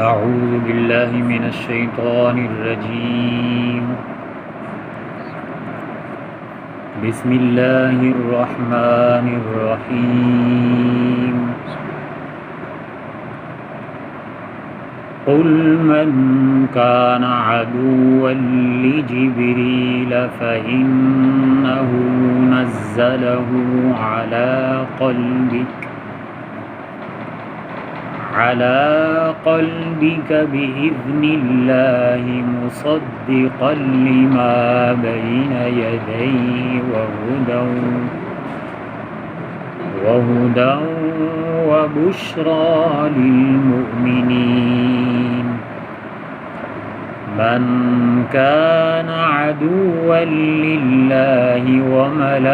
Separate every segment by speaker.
Speaker 1: أعوذ بالله من الشيطان الرجيم. بسم الله الرحمن الرحيم. قل من كان عدوا لجبريل فإنه نزله على قلبك بإذن الله مصدقا لما بين يديه وهدى وبشرى للمؤمنين. من كان عدوا لله وملائكته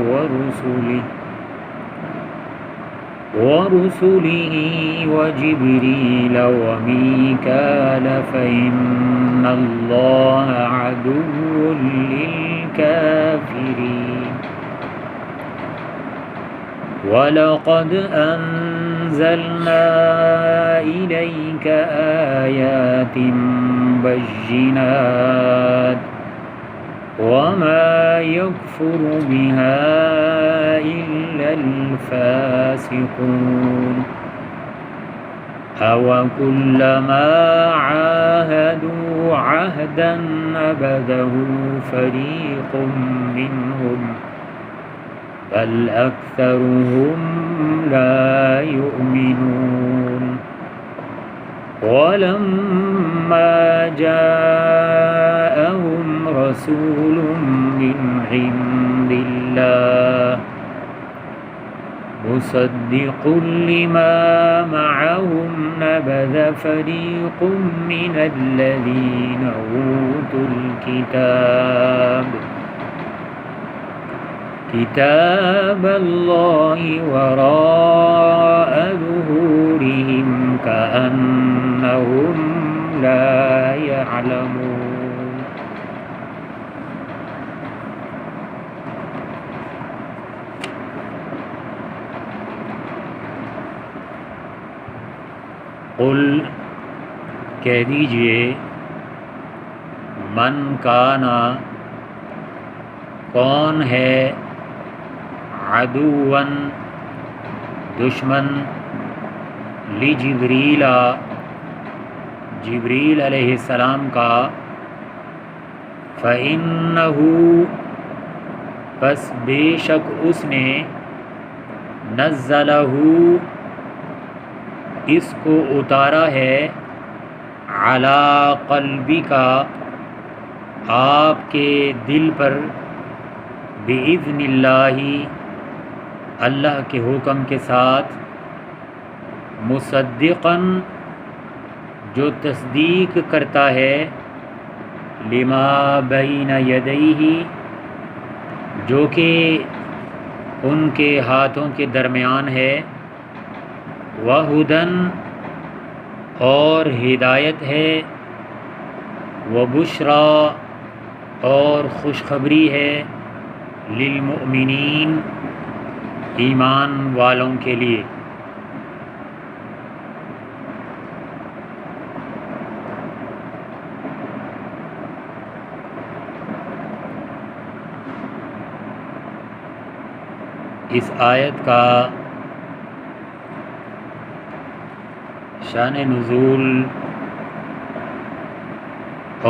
Speaker 1: ورسله وجبريل وميكال فإن الله عدو للكافرين. ولقد أنزلنا إليك آيات بينات وما يكفر بها إلا الفاسقون. أوكلما عاهدوا عهدا نبذه فريق منهم بل أكثرهم لا يؤمنون. ولما جاءهم رسول من عند الله مصدق لما معهم نبذ فريق من الذين أوتوا كتاب الله وراء ظهورهم كأنهم لا يعلمون. قل کہہ دیجئے من کانا کون ہے عدوًا دشمن لجبریل جبریل علیہ السلام کا فإنہ پس بے شک اس نے نزلہ اس کو اتارا ہے علی قلبک آپ کے دل پر بإذن اللہ اللہ کے حکم کے ساتھ مصدقاً جو تصدیق کرتا ہے لما بین یدیہ جو کہ ان کے ہاتھوں کے درمیان ہے وہدن اور ہدایت ہے وبشرا اور خوشخبری ہے للمؤمنین ایمان والوں کے لیے. اس آیت کا شان نزول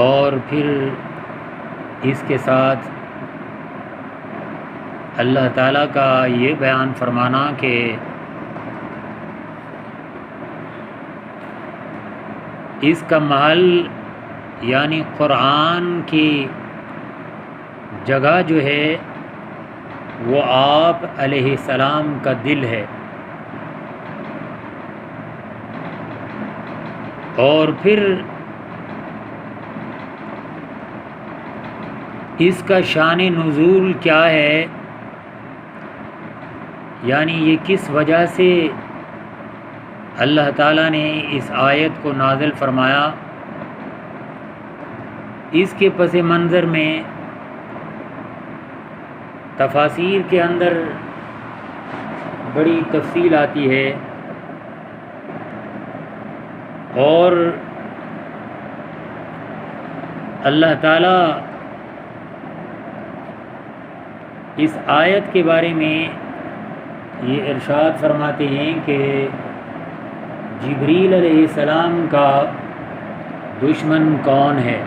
Speaker 1: اور پھر اس کے ساتھ اللہ تعالیٰ کا یہ بیان فرمانا کہ اس کا محل یعنی قرآن کی جگہ جو ہے وہ آپ علیہ السلام کا دل ہے، اور پھر اس کا شان نزول کیا ہے، یعنی یہ کس وجہ سے اللہ تعالیٰ نے اس آیت کو نازل فرمایا. اس کے پس منظر میں تفاسیر کے اندر بڑی تفصیل آتی ہے اور اللہ تعالیٰ اس آیت کے بارے میں یہ ارشاد فرماتے ہیں کہ جبریل علیہ السلام کا دشمن کون ہے؟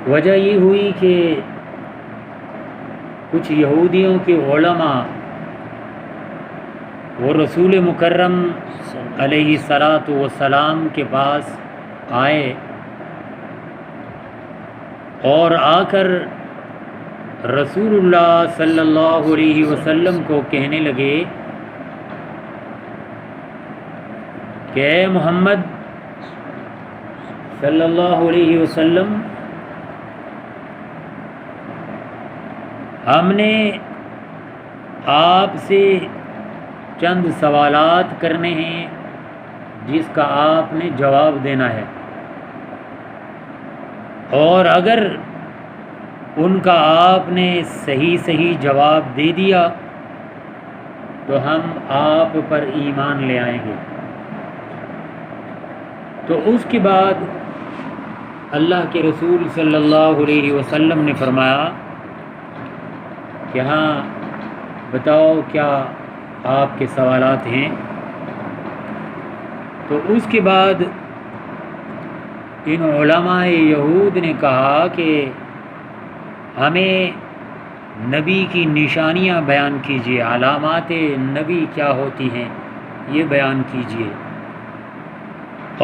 Speaker 1: وجہ یہ ہوئی کہ کچھ یہودیوں کے علماء وہ رسول مکرم علیہ الصلاۃ والسلام کے پاس آئے اور آ کر رسول اللہ صلی اللہ علیہ وسلم کو کہنے لگے کہ اے محمد صلی اللہ علیہ وسلم، ہم نے آپ سے چند سوالات کرنے ہیں جس کا آپ نے جواب دینا ہے، اور اگر ان کا آپ نے صحیح جواب دے دیا تو ہم آپ پر ایمان لے آئیں گے۔ تو اس کے بعد اللہ کے رسول صلی اللہ علیہ وسلم نے فرمایا کہ ہاں بتاؤ کیا آپ کے سوالات ہیں۔ تو اس کے بعد ان علماء یہود نے کہا کہ ہمیں نبی کی نشانیاں بیان کیجیے، علامات نبی کیا ہوتی ہیں یہ بیان کیجیے۔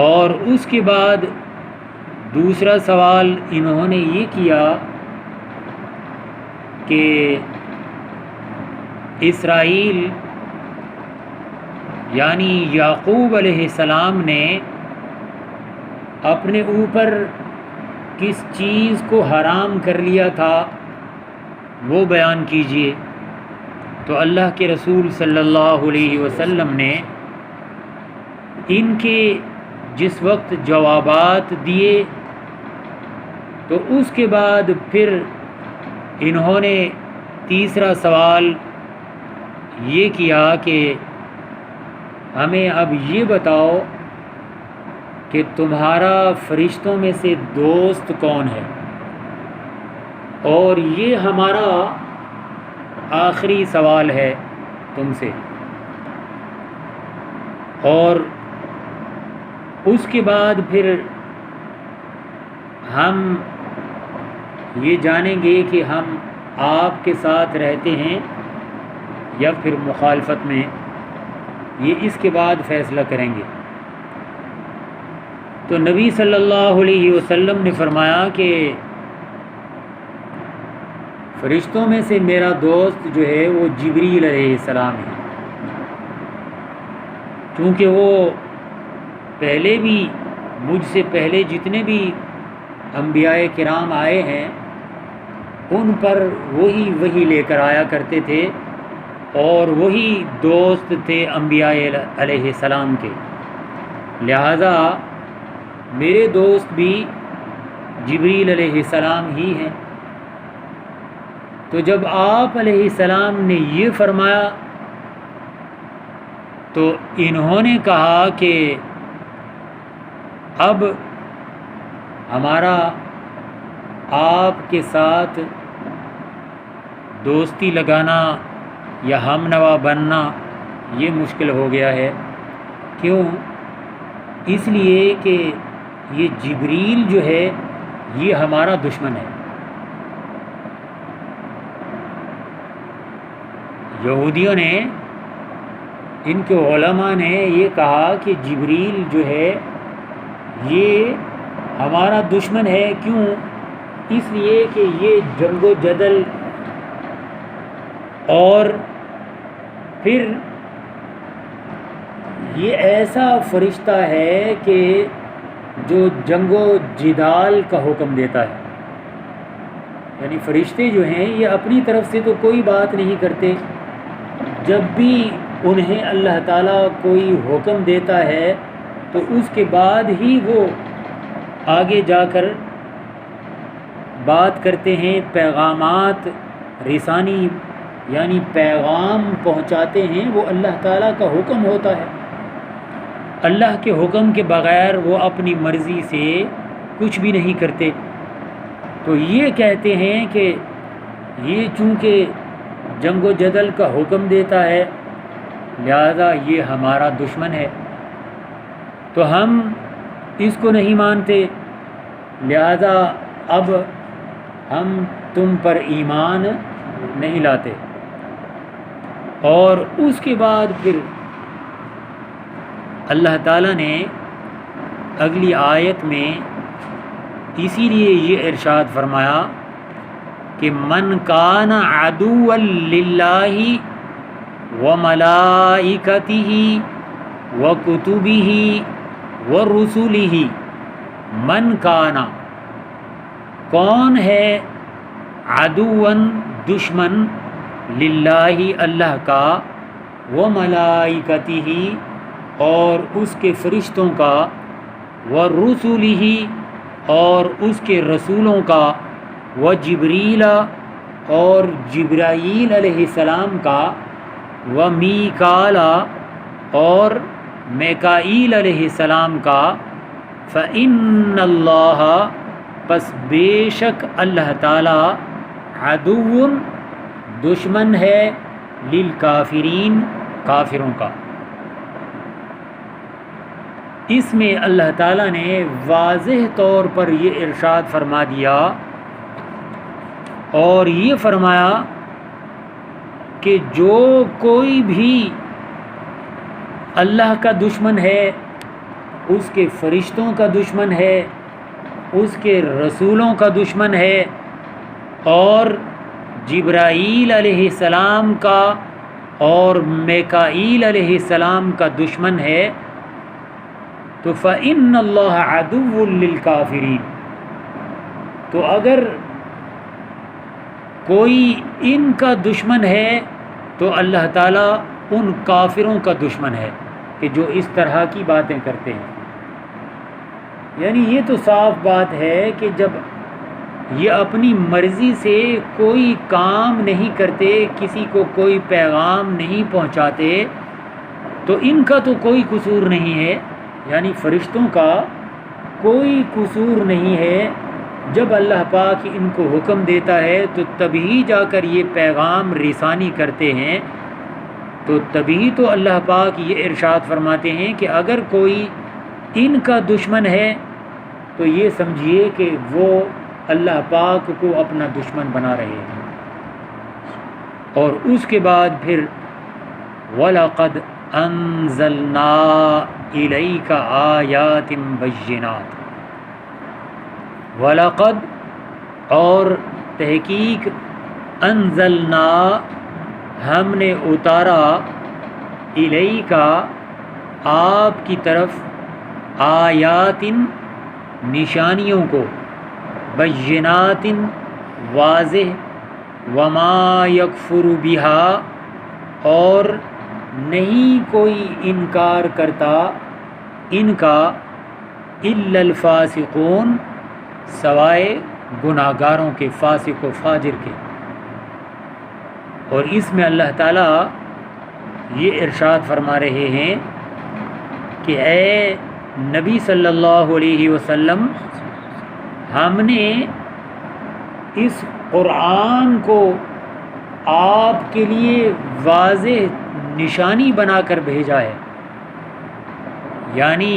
Speaker 1: اور اس کے بعد دوسرا سوال انہوں نے یہ کیا کہ اسرائیل یعنی یعقوب علیہ السلام نے اپنے اوپر کس چیز کو حرام کر لیا تھا وہ بیان کیجیے۔ تو اللہ کے رسول صلی اللہ علیہ وسلم نے ان کے جس وقت جوابات دیے تو اس کے بعد پھر انہوں نے تیسرا سوال یہ کیا کہ ہمیں اب یہ بتاؤ کہ تمہارا فرشتوں میں سے دوست کون ہے، اور یہ ہمارا آخری سوال ہے تم سے۔ اور اس کے بعد پھر ہم یہ جانیں گے کہ ہم آپ کے ساتھ رہتے ہیں یا پھر مخالفت میں، یہ اس کے بعد فیصلہ کریں گے۔ تو نبی صلی اللہ علیہ وسلم نے فرمایا کہ فرشتوں میں سے میرا دوست جو ہے وہ جبریل علیہ السلام ہے، کیونکہ وہ پہلے بھی مجھ سے پہلے جتنے بھی انبیاء کرام آئے ہیں ان پر وہی لے کر آیا کرتے تھے، اور وہی دوست تھے انبیاء علیہ السلام کے، لہذا میرے دوست بھی جبریل علیہ السلام ہی ہیں۔ تو جب آپ علیہ السلام نے یہ فرمایا تو انہوں نے کہا کہ اب ہمارا آپ کے ساتھ دوستی لگانا یا ہم نوا بننا یہ مشکل ہو گیا ہے۔ کیوں؟ اس لیے کہ یہ جبریل جو ہے یہ ہمارا دشمن ہے۔ یہودیوں نے، ان کے علماء نے یہ کہا کہ جبریل جو ہے یہ ہمارا دشمن ہے۔ کیوں؟ اس لیے کہ یہ جنگ و جدل اور پھر یہ ایسا فرشتہ ہے کہ جو جنگ و جدال کا حکم دیتا ہے، یعنی فرشتے جو ہیں یہ اپنی طرف سے تو کوئی بات نہیں کرتے، جب بھی انہیں اللہ تعالیٰ کوئی حکم دیتا ہے تو اس کے بعد ہی وہ آگے جا کر بات کرتے ہیں، پیغامات رسانی یعنی پیغام پہنچاتے ہیں وہ اللہ تعالیٰ کا حکم ہوتا ہے. اللہ کے حکم کے بغیر وہ اپنی مرضی سے کچھ بھی نہیں کرتے. تو یہ کہتے ہیں کہ یہ چونکہ جنگ و جدل کا حکم دیتا ہے لہذا یہ ہمارا دشمن ہے، تو ہم اس کو نہیں مانتے، لہذا اب ہم تم پر ایمان نہیں لاتے. اور اس کے بعد پھر اللہ تعالیٰ نے اگلی آیت میں اسی لیے یہ ارشاد فرمایا کہ من کان عدوا للہ وملائکتہ وکتبہ ورسلہ. من کانا کون ہے، عدوا دشمن، للہ اللہ کا، وملائکتہ اور اس کے فرشتوں کا، ورسلہ اور اس کے رسولوں کا، وجبریل اور جبرائیل علیہ السلام کا، ومیکال اور میکائیل علیہ السلام کا، فإن اللہ پس بے شک اللہ تعالی، عدو دشمن ہے، للکافرین کافروں کا. اس میں اللہ تعالیٰ نے واضح طور پر یہ ارشاد فرما دیا اور یہ فرمایا کہ جو کوئی بھی اللہ کا دشمن ہے، اس کے فرشتوں کا دشمن ہے، اس کے رسولوں کا دشمن ہے اور جبرائیل علیہ السلام کا اور میکائیل علیہ السلام کا دشمن ہے، تو فإن اللہ عدو للکافرین. تو اگر کوئی ان کا دشمن ہے تو اللہ تعالیٰ ان کافروں کا دشمن ہے کہ جو اس طرح کی باتیں کرتے ہیں. یعنی یہ تو صاف بات ہے کہ جب یہ اپنی مرضی سے کوئی کام نہیں کرتے، کسی کو کوئی پیغام نہیں پہنچاتے، تو ان کا تو کوئی قصور نہیں ہے، یعنی فرشتوں کا کوئی قصور نہیں ہے. جب اللہ پاک ان کو حکم دیتا ہے تو تبھی جا کر یہ پیغام رسانی کرتے ہیں. تو تبھی تو اللہ پاک یہ ارشاد فرماتے ہیں کہ اگر کوئی ان کا دشمن ہے تو یہ سمجھیے کہ وہ اللہ پاک کو اپنا دشمن بنا رہے ہیں. اور اس کے بعد پھر وَلَقَدْ أَنزَلْنَا إِلَيْكَ آيَاتٍ بَيِّنَاتٍ. وَلَقَدْ اور تحقیق، انزلنا ہم نے اتارا، الیک آپ کی طرف، آیات نشانیوں کو، بینات واضح، وما یکفر بہا اور نہیں کوئی انکار کرتا ان کا، الا الفاسقون سوائے گناہ گاروں کے، فاسق و فاجر کے. اور اس میں اللہ تعالیٰ یہ ارشاد فرما رہے ہیں کہ اے نبی صلی اللہ علیہ وسلم، ہم نے اس قرآن کو آپ کے لیے واضح نشانی بنا کر بھیجا ہے. یعنی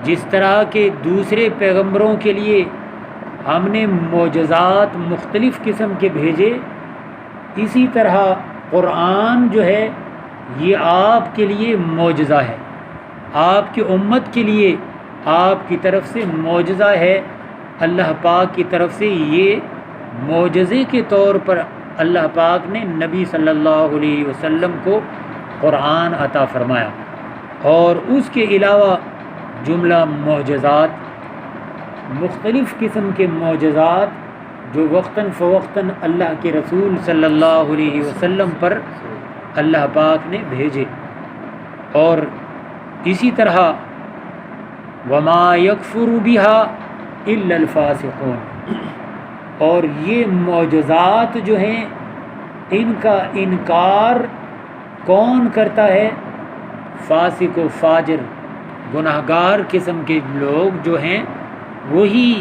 Speaker 1: جس طرح کے دوسرے پیغمبروں کے لیے ہم نے معجزات مختلف قسم کے بھیجے، اسی طرح قرآن جو ہے یہ آپ کے لیے معجزہ ہے، آپ کی امت کے لیے آپ کی طرف سے معجزہ ہے. اللہ پاک کی طرف سے یہ معجزے کے طور پر اللہ پاک نے نبی صلی اللہ علیہ وسلم کو قرآن عطا فرمایا. اور اس کے علاوہ جملہ معجزات، مختلف قسم کے معجزات جو وقتاً فوقتاً اللہ کے رسول صلی اللہ علیہ وسلم پر اللہ پاک نے بھیجے. اور اسی طرح وما یکفر بہا الا الفاسقون، اور یہ معجزات جو ہیں ان کا انکار کون کرتا ہے؟ فاسق و فاجر گناہگار قسم کے لوگ جو ہیں وہی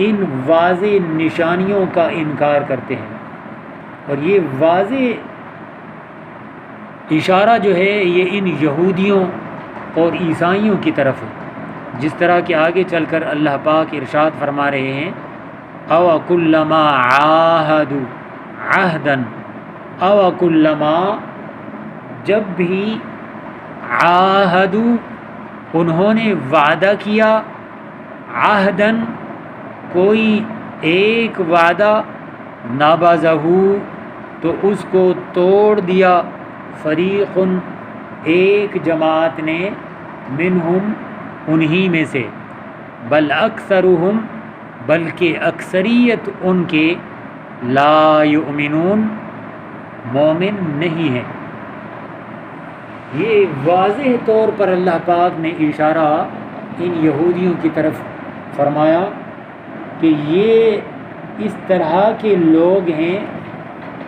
Speaker 1: ان واضح نشانیوں کا انکار کرتے ہیں. اور یہ واضح اشارہ جو ہے یہ ان یہودیوں اور عیسائیوں کی طرف ہے، جس طرح کہ آگے چل کر اللہ پاک ارشاد فرما رہے ہیں او کلما عاہدوا عہدا، او کلما جب بھی عاہدوا انہوں نے وعدہ کیا، عہدن کوئی ایک وعدہ، نبذہ تو اس کو توڑ دیا، فریق ایک جماعت نے، منہم انہی میں سے، بل اکثرہم بلکہ اکثریت ان کے، لا یؤمنون مومن نہیں ہیں. یہ واضح طور پر اللہ پاک نے اشارہ ان یہودیوں کی طرف فرمایا کہ یہ اس طرح کے لوگ ہیں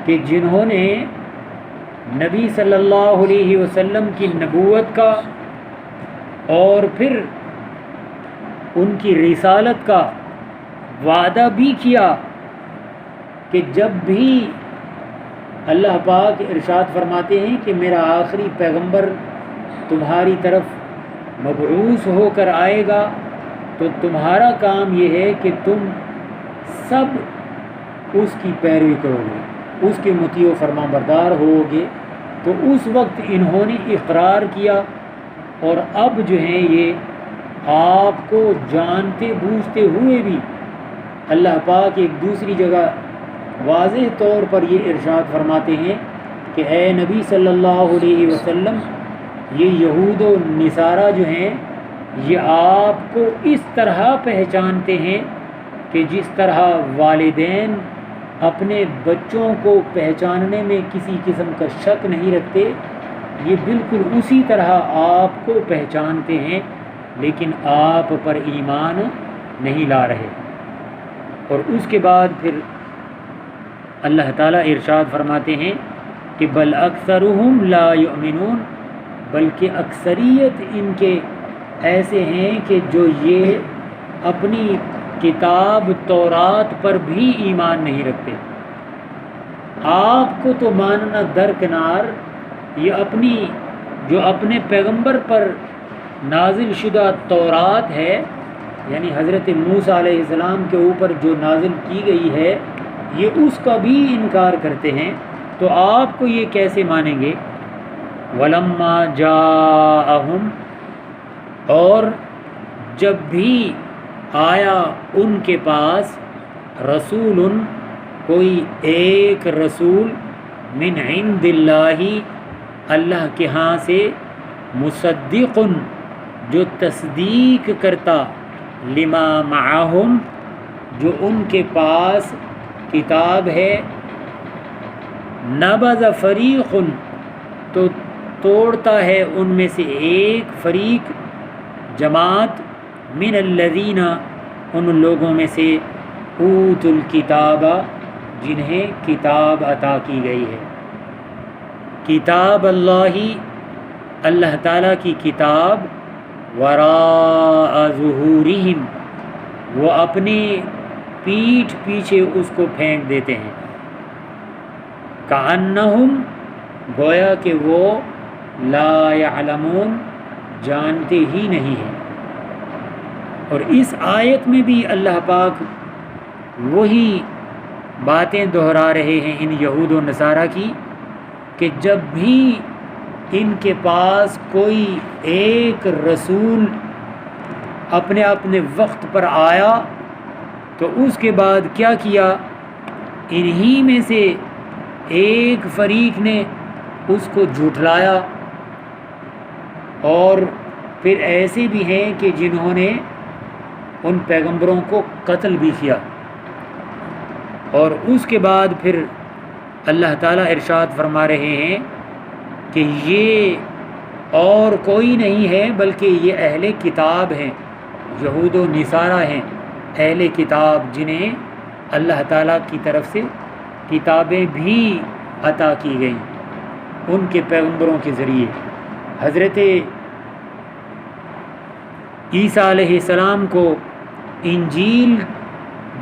Speaker 1: کہ جنہوں نے نبی صلی اللہ علیہ وسلم کی نبوت کا اور پھر ان کی رسالت کا وعدہ بھی کیا کہ جب بھی اللہ پاک ارشاد فرماتے ہیں کہ میرا آخری پیغمبر تمہاری طرف مبعوث ہو کر آئے گا تو تمہارا کام یہ ہے کہ تم سب اس کی پیروی کرو گے، اس کے مطیع و فرما بردار ہوگے. تو اس وقت انہوں نے اقرار کیا، اور اب جو ہیں یہ آپ کو جانتے بوجھتے ہوئے بھی اللہ پاک ایک دوسری جگہ واضح طور پر یہ ارشاد فرماتے ہیں کہ اے نبی صلی اللہ علیہ وسلم، یہ یہود و نصارہ جو ہیں یہ آپ کو اس طرح پہچانتے ہیں کہ جس طرح والدین اپنے بچوں کو پہچاننے میں کسی قسم کا شک نہیں رکھتے، یہ بالکل اسی طرح آپ کو پہچانتے ہیں، لیکن آپ پر ایمان نہیں لا رہے. اور اس کے بعد پھر اللہ تعالیٰ ارشاد فرماتے ہیں کہ بل اکثرہم لا یؤمنون، بلکہ اکثریت ان کے ایسے ہیں کہ جو یہ اپنی کتاب تورات پر بھی ایمان نہیں رکھتے. آپ کو تو ماننا درکنار، یہ اپنے پیغمبر پر نازل شدہ تورات ہے، یعنی حضرت موسیٰ علیہ السلام کے اوپر جو نازل کی گئی ہے، یہ اس کا بھی انکار کرتے ہیں. تو آپ کو یہ کیسے مانیں گے؟ وَلَمَّا جَاءَهُمْ، اور جب بھی آیا ان کے پاس، رسول کوئی ایک رسول، من عند اللہ اللہ کے ہاں سے، مصدق جو تصدیق کرتا، لما معہم جو ان کے پاس کتاب ہے، نبذ فریق تو توڑتا ہے ان میں سے ایک فریق، جماعت، من الذین ان لوگوں میں سے، اوتوا الکتاب جنہیں کتاب عطا کی گئی ہے. کتاب اللہ، اللہ تعالیٰ کی کتاب، وراء ظہورہم وہ اپنی پیٹھ پیچھے اس کو پھینک دیتے ہیں. کأنہم گویا کہ وہ لا یعلمون جانتے ہی نہیں ہیں. اور اس آیت میں بھی اللہ پاک وہی باتیں دہرا رہے ہیں ان یہود و نصارہ کی، کہ جب بھی ان کے پاس کوئی ایک رسول اپنے وقت پر آیا تو اس کے بعد کیا کیا؟ انہی میں سے ایک فریق نے اس کو جھٹلایا. اور پھر ایسے بھی ہیں کہ جنہوں نے ان پیغمبروں کو قتل بھی کیا. اور اس کے بعد پھر اللہ تعالیٰ ارشاد فرما رہے ہیں کہ یہ اور کوئی نہیں ہے بلکہ یہ اہل کتاب ہیں، یہود و نصارہ ہیں، اہل کتاب جنہیں اللہ تعالیٰ کی طرف سے کتابیں بھی عطا کی گئیں ان کے پیغمبروں کے ذریعے۔ حضرت عیسیٰ علیہ السلام کو انجیل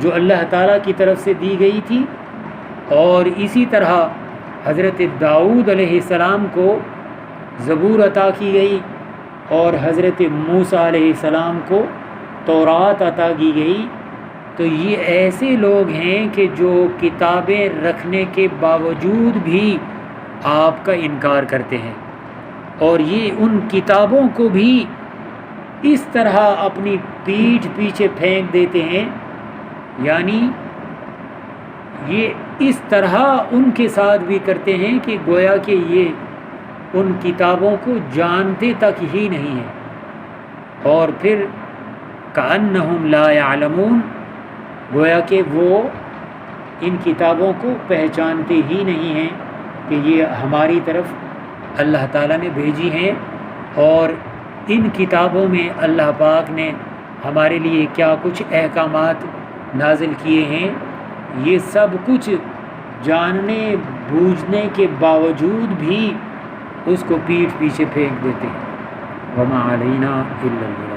Speaker 1: جو اللہ تعالیٰ کی طرف سے دی گئی تھی، اور اسی طرح حضرت داؤد علیہ السلام کو زبور عطا کی گئی، اور حضرت موسیٰ علیہ السلام کو تورات عطا کی گئی۔ تو یہ ایسے لوگ ہیں کہ جو کتابیں رکھنے کے باوجود بھی آپ کا انکار کرتے ہیں، اور یہ ان کتابوں کو بھی اس طرح اپنی پیٹھ پیچھے پھینک دیتے ہیں، یعنی یہ اس طرح ان کے ساتھ بھی کرتے ہیں کہ گویا کہ یہ ان کتابوں کو جانتے تک ہی نہیں ہیں، اور پھر کأنہم لا یعلمون، گویا کہ وہ ان کتابوں کو پہچانتے ہی نہیں ہیں کہ یہ ہماری طرف اللہ تعالیٰ نے بھیجی ہیں، اور ان کتابوں میں اللہ پاک نے ہمارے لیے کیا کچھ احکامات نازل کیے ہیں، یہ سب کچھ جاننے بوجھنے کے باوجود بھی اس کو پیٹھ پیچھے پھینک دیتے ہیں۔ وما علینا الا البلاغ۔